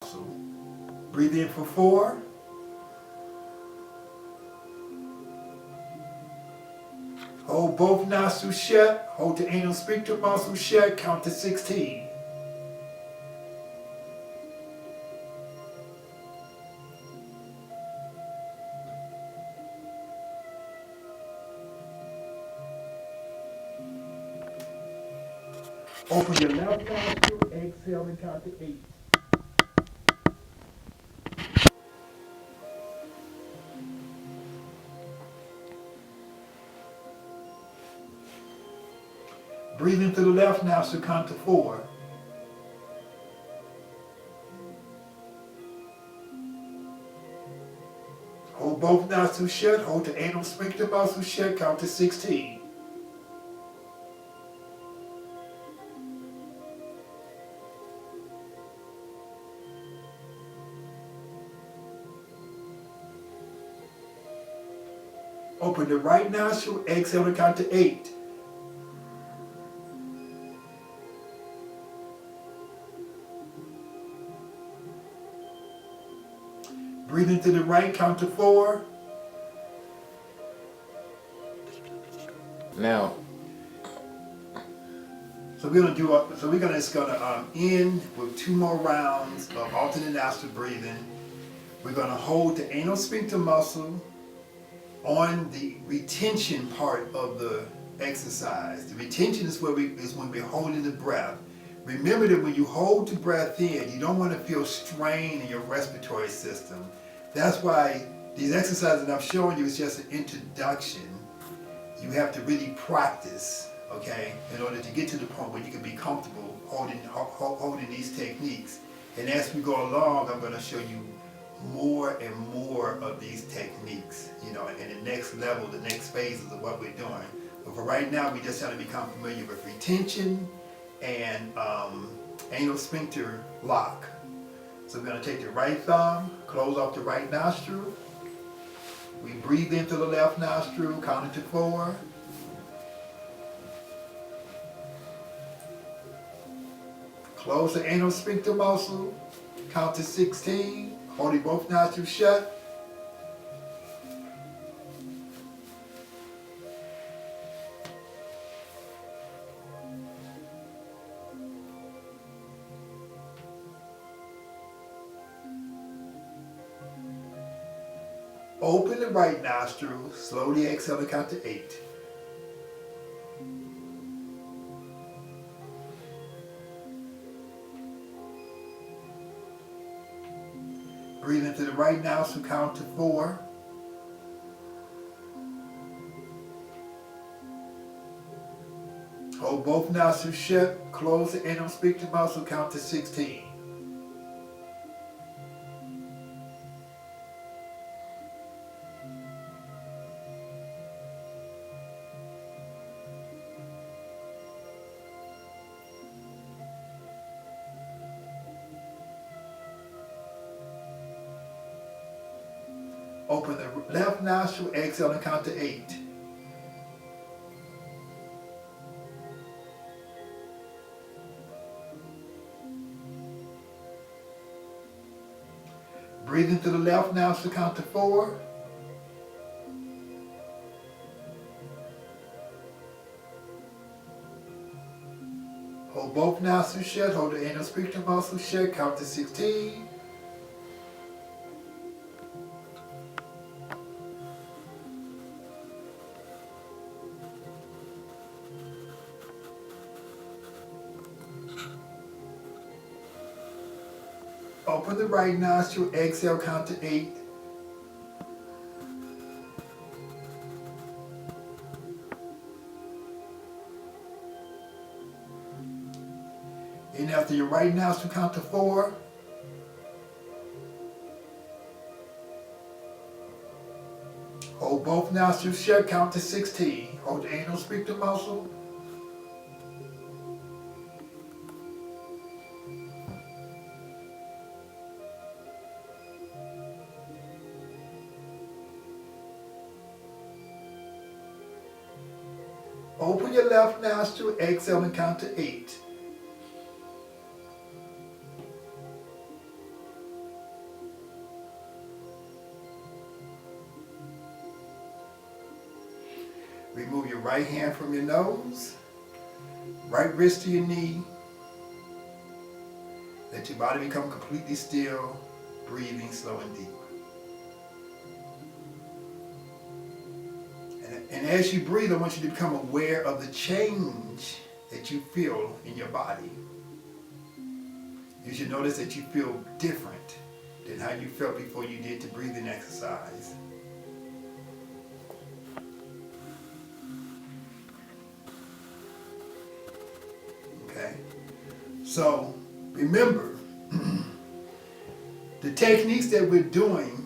So breathe in for 4. Hold both nostrils shut. Hold the anal sphincter muscle shut. Count to 16. Open your left nostril. Exhale and count to 8. Breathe into the left nostril. Count to 4. Hold both nostrils shut. Hold the anal sphincter muscle shut. Count to 16. Open the right nostril. Exhale and count to 8. Breathe into the right. Count to 4. Now, So we're gonna do. We're gonna end with 2 more rounds of alternate nostril breathing. We're gonna hold the anal sphincter muscle on the retention part of the exercise. The retention is when we're holding the breath. Remember that when you hold the breath in, you don't want to feel strain in your respiratory system. That's why these exercises that I'm showing you is just an introduction. You have to really practice, okay, in order to get to the point where you can be comfortable holding these techniques. And as we go along, I'm going to show you more and more of these techniques, in the next level, the next phases of what we're doing. But for right now, we just have to become familiar with retention and anal sphincter lock. So we're going to take the right thumb, close off the right nostril. We breathe into the left nostril, counting to 4. Close the anal sphincter muscle, count to 16, holding both nostrils shut. Open the right nostril, slowly exhale and count to 8. Breathe into the right nostril, count to 4. Hold both nostrils shut, close the anal sphincter muscle, count to 16. Open the left nostril, exhale and count to 8. Breathe into the left nostril, count to 4. Hold both nostrils shut, hold the anal sphincter muscle shut, count to 16. Open the right nostril, exhale, count to 8. And after your right nostril, count to 4. Hold both nostrils shut, count to 16. Hold the anal sphincter muscle. Open your left nostril, exhale and count to 8. Remove your right hand from your nose, right wrist to your knee. Let your body become completely still, breathing slow and deep. And as you breathe, I want you to become aware of the change that you feel in your body. You should notice that you feel different than how you felt before you did the breathing exercise. Okay? So, remember, the techniques that we're doing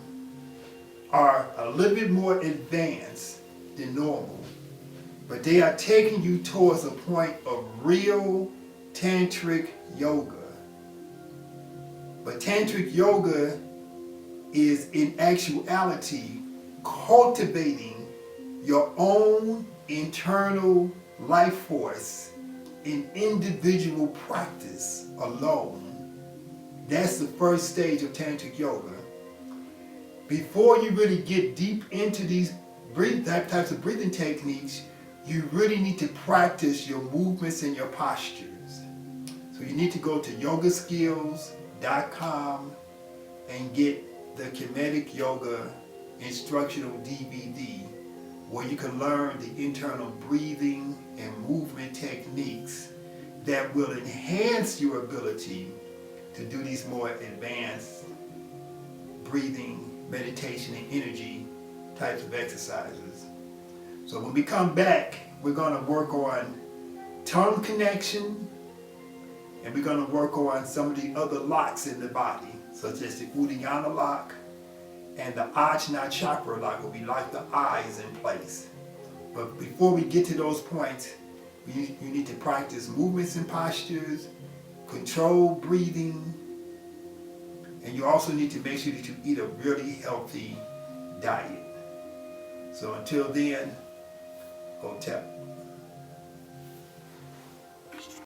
are a little bit more advanced than normal, but they are taking you towards a point of real tantric yoga. But tantric yoga is in actuality cultivating your own internal life force in individual practice alone. That's the first stage of tantric yoga. Before you really get deep into these types of breathing techniques, you really need to practice your movements and your postures. So you need to go to yogaskills.com and get the Kinetic Yoga instructional DVD, where you can learn the internal breathing and movement techniques that will enhance your ability to do these more advanced breathing, meditation, and energy types of exercises. So when we come back, we're going to work on tongue connection, and we're going to work on some of the other locks in the body, such as the Uddiyana lock and the Ajna chakra lock, where we lock the eyes in place. But before we get to those points, you need to practice movements and postures, control breathing, and you also need to make sure that you eat a really healthy diet. So until then, Hotep.